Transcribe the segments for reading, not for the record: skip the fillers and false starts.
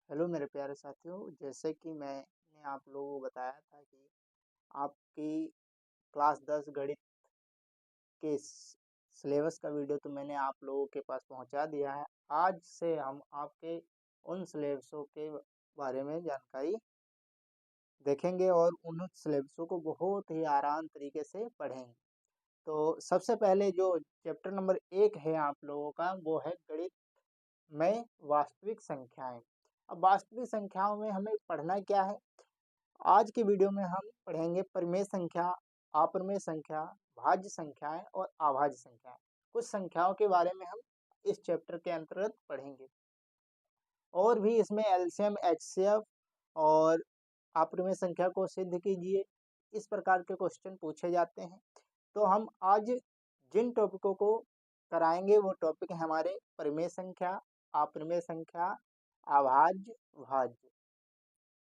Hello मेरे प्यारे साथियों, जैसे कि मैंने आप लोगों को बताया था कि आपकी क्लास 10 गणित के सिलेबस का वीडियो तो मैंने आप लोगों के पास पहुंचा दिया है। आज से हम आपके उन सिलेबसों के बारे में जानकारी देखेंगे और उन सिलेबसों को बहुत ही आसान तरीके से पढ़ेंगे। तो सबसे पहले जो चैप्टर नंबर 1 है आप लोगों का, वो है गणित में वास्तविक संख्याएं। अब वास्तविक संख्याओं में हमें पढ़ना क्या है? आज के वीडियो में हम पढ़ेंगे परिमेय संख्या, अपरिमेय संख्या, भाज्य संख्याएं और अभाज्य संख्याएं। कुछ संख्याओं के बारे में हम इस चैप्टर के अंतर्गत पढ़ेंगे। और भी इसमें एलसीएम, एचसीएफ और अपरिमेय संख्या को सिद्ध कीजिए, इस प्रकार के क्वेश्चन पूछे जाते हैं। तो हम आज जिन टॉपिकों को कराएंगे वो टॉपिक है हमारे परिमेय संख्या, अपरिमेय संख्या, अभाज्य, भाज्य।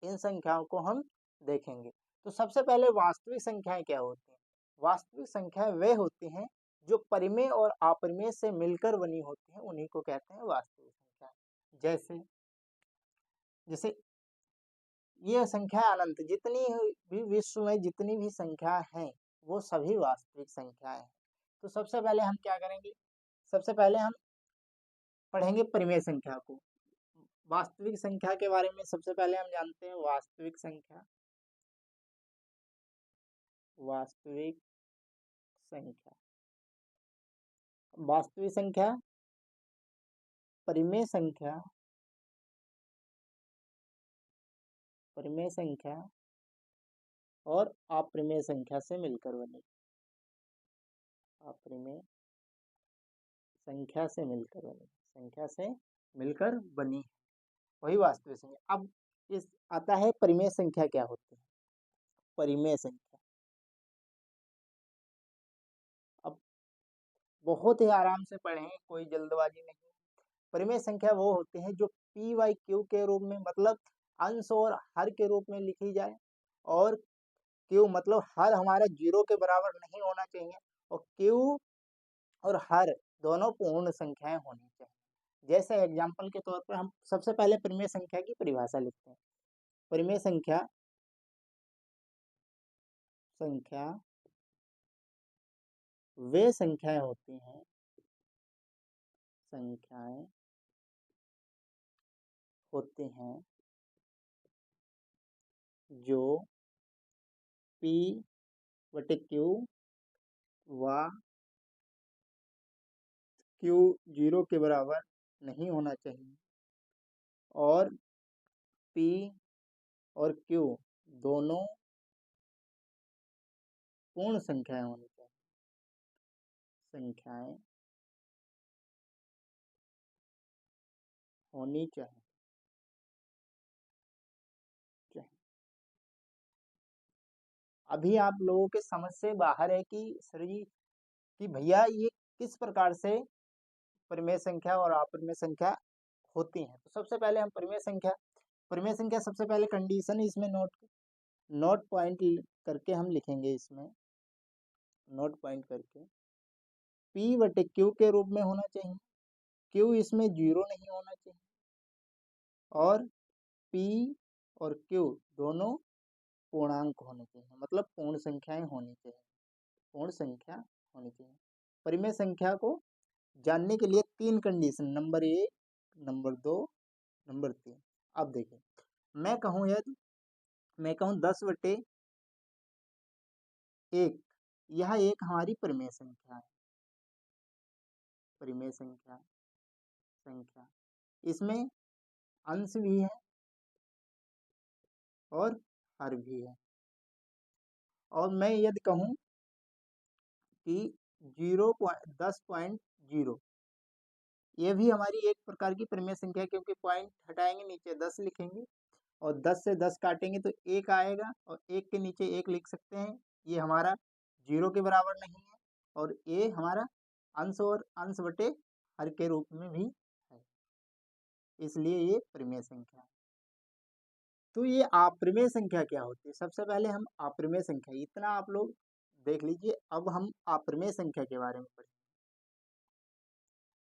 इन संख्याओं को हम देखेंगे। तो सबसे पहले वास्तविक संख्याएं क्या होती हैं? वास्तविक संख्याएं वे होती हैं जो परिमेय और अपरिमेय से मिलकर बनी होती हैं, उन्हीं को कहते हैं वास्तविक संख्याएं। जैसे जैसे ये संख्या अनंत, जितनी भी विश्व में जितनी भी संख्या हैं वो सभी वास्तविक संख्याएं हैं। तो सबसे पहले हम क्या करेंगे? सबसे पहले हम पढ़ेंगे परिमेय संख्या को। वास्तविक संख्या के बारे में सबसे पहले हम जानते हैं वास्तविक संख्या। वास्तविक संख्या, वास्तविक संख्या, परिमेय संख्या, परिमेय संख्या और अपरिमेय संख्या से मिलकर बनी। अपरिमेय संख्या से मिलकर बनी, संख्या से मिलकर बनी, वही वास्तविक संख्या। अब इस आता है परिमेय संख्या क्या होती है? परिमेय संख्या अब बहुत ही आराम से पढ़ें, कोई जल्दबाजी नहीं। परिमेय संख्या वो होती है जो पी वाई क्यू के रूप में, मतलब अंश और हर के रूप में लिखी जाए, और क्यू मतलब हर हमारा 0 के बराबर नहीं होना चाहिए, और क्यू और हर दोनों पूर्ण संख्याएं होनी चाहिए। जैसे एग्जांपल के तौर पर हम सबसे पहले परिमेय संख्या की परिभाषा लिखते हैं। परिमेय संख्या, संख्या वे संख्याएं होती हैं, संख्याएं होती हैं जो पी बटे क्यू व क्यू 0 के बराबर नहीं होना चाहिए, और पी और क्यू दोनों पूर्ण संख्याएं होनी चाहिए। संख्याएं होनी चाहिए। अभी आप लोगों के समझ से बाहर है कि सर जी, कि भैया ये किस प्रकार से परिमेय संख्या और अपरिमेय संख्या होती हैं। तो सबसे पहले हम परिमेय संख्या सबसे पहले कंडीशन इसमें नोट पॉइंट करके हम लिखेंगे। इसमें नोट पॉइंट करके पी बटे क्यू के रूप में होना चाहिए। क्यू इसमें 0 नहीं होना चाहिए, और पी और क्यू दोनों पूर्णांक होने चाहिए, मतलब पूर्ण संख्याएं होनी चाहिए, पूर्ण संख्या होनी चाहिए। परिमेय संख्या को जानने के लिए 3 कंडीशन, नंबर 1, नंबर 2, नंबर 3। अब देखिए, मैं कहूँ यदि मैं कहूँ 10/1, यह एक हमारी परिमेय संख्या है। परिमेय संख्या इसमें अंश भी है और हर भी है। और मैं यदि कहूँ कि 10.0, ये भी हमारी एक प्रकार की परिमेय संख्या है, क्योंकि पॉइंट हटाएंगे नीचे 10 लिखेंगे, और 10 से 10 काटेंगे तो 1 आएगा, और 1 के नीचे 1 लिख सकते हैं। ये हमारा 0 के बराबर नहीं है, और ये हमारा अंश और अंश बटे हर के रूप में भी है, इसलिए ये परिमेय संख्या है। तो ये अपरिमेय संख्या क्या होती है? सबसे पहले हम अपरिमेय संख्या, इतना आप लोग देख लीजिए। अब हम अपरिमेय संख्या के बारे में पढ़ेंगे।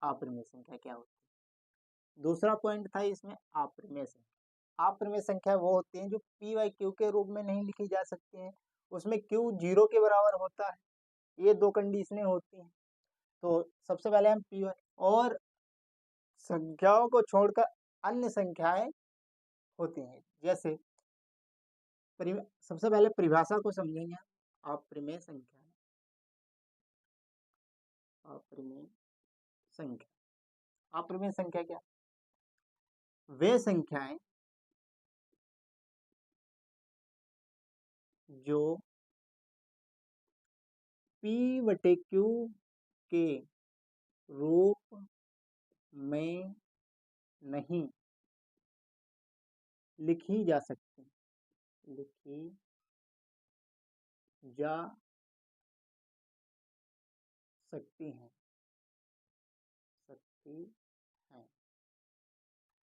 अपरिमेय संख्या क्या होती है? दूसरा पॉइंट था इसमें अपरिमेय संख्या। अप्रमेय संख्या वो होती हैं जो पी बाई क्यू के रूप में नहीं लिखी जा सकती हैं, उसमें क्यू 0 के बराबर होता है, ये 2 कंडीशनें होती हैं। तो सबसे पहले हम पी बाई और संख्याओं को छोड़कर अन्य संख्याएं होती हैं, जैसे सबसे पहले परिभाषा को समझेंगे। अप्रमेय संख्या, अप्रमेय संख्या, अप्रमेय संख्या क्या? वे संख्याएं जो P बटे Q के रूप में नहीं लिखी जा सकती, लिखी जा सकती हैं,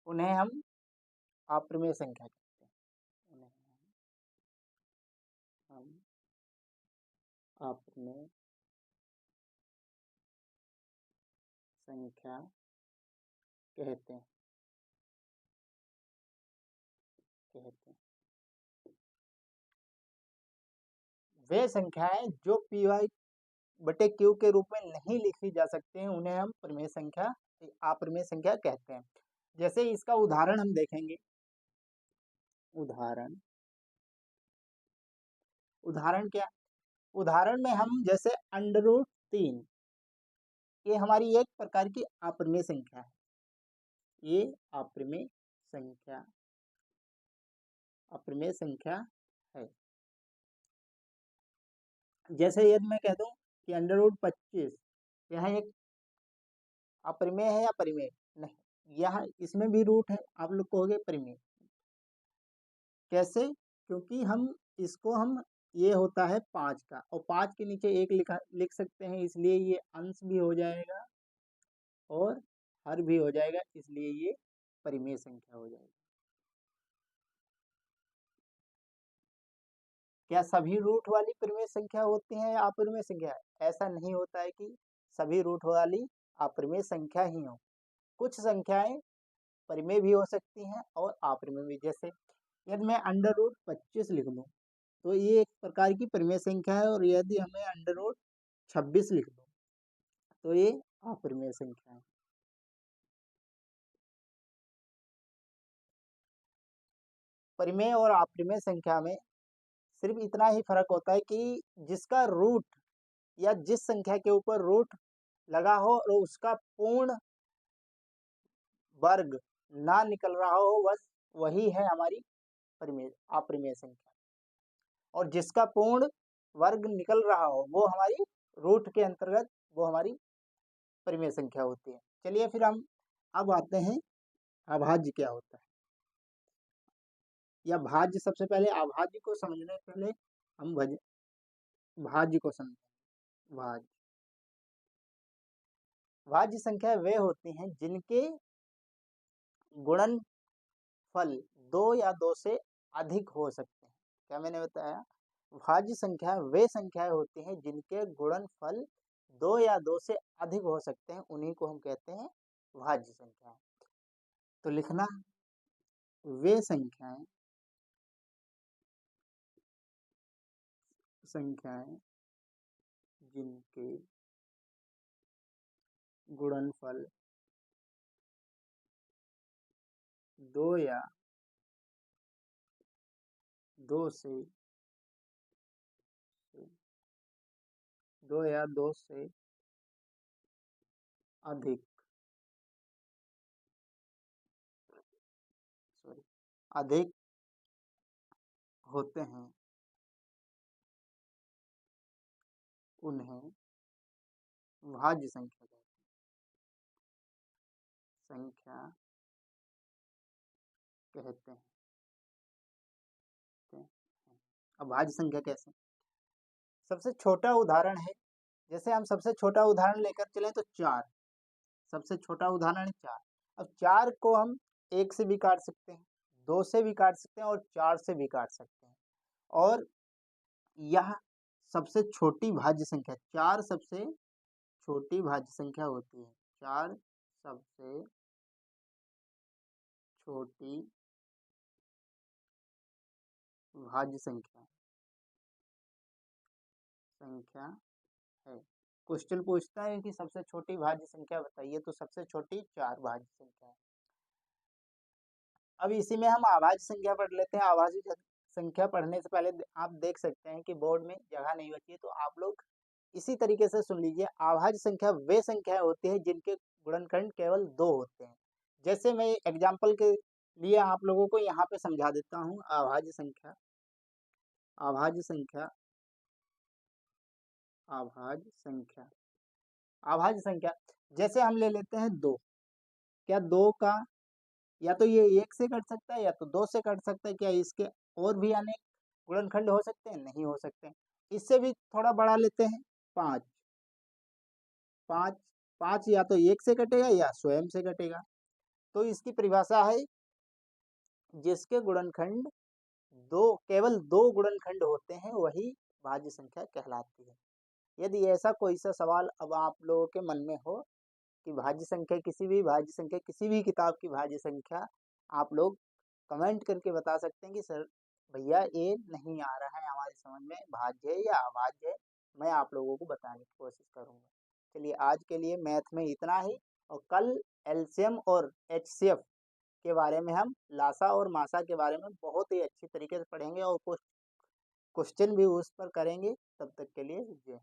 उन्हें हम अप्रमेय संख्या कहते हैं, उन्हें हम अप्रमेय संख्या कहते हैं, वे संख्याएं जो पी वाई बटे क्यू के रूप में नहीं लिखी जा सकते हैं उन्हें हम प्रमेय संख्या, अप्रमेय संख्या कहते हैं। जैसे इसका उदाहरण हम देखेंगे, उदाहरण क्या? उदाहरण में हम जैसे √3, ये हमारी एक प्रकार की अप्रमेय संख्या है, ये अप्रमेय संख्या है। जैसे यदि मैं कह दूं कि √25 यह एक अप्रमेय है या परिमेय? नहीं, यह इसमें भी रूट है, आप लोग कहोगे परिमेय। कैसे? क्योंकि हम इसको हम ये होता है 5 का और 5 के नीचे 1 लिख सकते हैं, इसलिए ये अंश भी हो जाएगा और हर भी हो जाएगा, इसलिए ये परिमेय संख्या हो जाएगी। क्या सभी रूट वाली परिमेय संख्या होती है या अपरिमेय संख्या? ऐसा नहीं होता है कि सभी रूट वाली अपरिमेय संख्या ही हो, कुछ संख्याएं परिमेय भी हो सकती हैं और अपरिमेय भी। जैसे यदि मैं √25 लिख दूं तो ये एक प्रकार की परिमेय संख्या है, और यदि हमें √26 लिख दूं तो ये अपरिमेय संख्या है। परिमेय और अपरिमेय संख्या में सिर्फ इतना ही फर्क होता है कि जिसका रूट या जिस संख्या के ऊपर रूट लगा हो और उसका पूर्ण वर्ग ना निकल रहा हो, बस वही है हमारी परिमेय अपरिमेय संख्या, और जिसका पूर्ण वर्ग निकल रहा हो वो हमारी रूट के अंतर्गत, वो हमारी परिमेय संख्या होती है। चलिए फिर हम अब आते हैं अभाज्य क्या होता है या भाज्य। सबसे पहले अभाज्य को समझने से पहले हम भाज्य को समझें। भाज्य संख्या वे होती हैं जिनके गुणनफल 2 या 2 से अधिक हो सकते हैं। क्या मैंने बताया? भाज्य संख्या वे संख्याएं होती हैं जिनके गुणनफल 2 या 2 से अधिक हो सकते हैं, उन्हीं को हम कहते हैं भाज्य संख्याएं। तो लिखना, वे संख्याएं जिनके गुणनफल 2 या 2 से अधिक अधिक होते हैं, उन्हें भाज्य संख्या कहते हैं। अब भाज्य संख्या कैसे? सबसे छोटा उदाहरण है, जैसे हम सबसे छोटा उदाहरण लेकर चलें तो 4, सबसे छोटा उदाहरण है 4। अब 4 को हम 1 से भी काट सकते हैं, 2 से भी काट सकते हैं और 4 से भी काट सकते हैं, और यह सबसे छोटी भाज्य संख्या, 4 सबसे छोटी भाज्य संख्या होती है। 4 सबसे छोटी भाज्य संख्या संख्या है। क्वेश्चन पूछता है कि सबसे छोटी भाज्य संख्या बताइए, तो सबसे छोटी 4 भाज्य संख्या है। अब इसी में हम अभाज्य संख्या पढ़ लेते हैं। अभाज्य संख्या पढ़ने से पहले आप देख सकते हैं कि बोर्ड में जगह नहीं बची है, तो आप लोग इसी तरीके से सुन लीजिए। अभाज्य संख्या वे संख्याएं होती हैं जिनके गुणनखंड केवल 2 होते हैं। जैसे मैं एग्जाम्पल के लिए आप लोगों को यहाँ पे समझा देता हूँ। अभाज्य संख्या अभाज्य संख्या अभाज्य संख्या अभाज्य संख्या जैसे हम ले लेते हैं 2। क्या 2 का या तो ये 1 से कट सकता है या तो 2 से कट सकता है। क्या इसके और भी अनेक गुणनखंड हो सकते हैं? नहीं हो सकते हैं। इससे भी थोड़ा बढ़ा लेते हैं 5। 5 5 या तो 1 से कटेगा या स्वयं से कटेगा। तो इसकी परिभाषा है जिसके गुणनखंड केवल 2 गुणनखंड होते हैं वही भाज्य संख्या कहलाती है। यदि ऐसा कोई सा सवाल अब आप लोगों के मन में हो कि भाज्य संख्या किसी भी किताब की भाज्य संख्या, आप लोग कमेंट करके बता सकते हैं कि सर भैया ये नहीं आ रहा है हमारी समझ में, भाज्य है या अभाज्य है। मैं आप लोगों को बताने की कोशिश करूंगा। चलिए आज के लिए मैथ में इतना ही, और कल एलसीएम और एचसीएफ के बारे में, हम लासा और मासा के बारे में बहुत ही अच्छी तरीके से पढ़ेंगे और कुछ क्वेश्चन भी उस पर करेंगे। तब तक के लिए जय हिंद।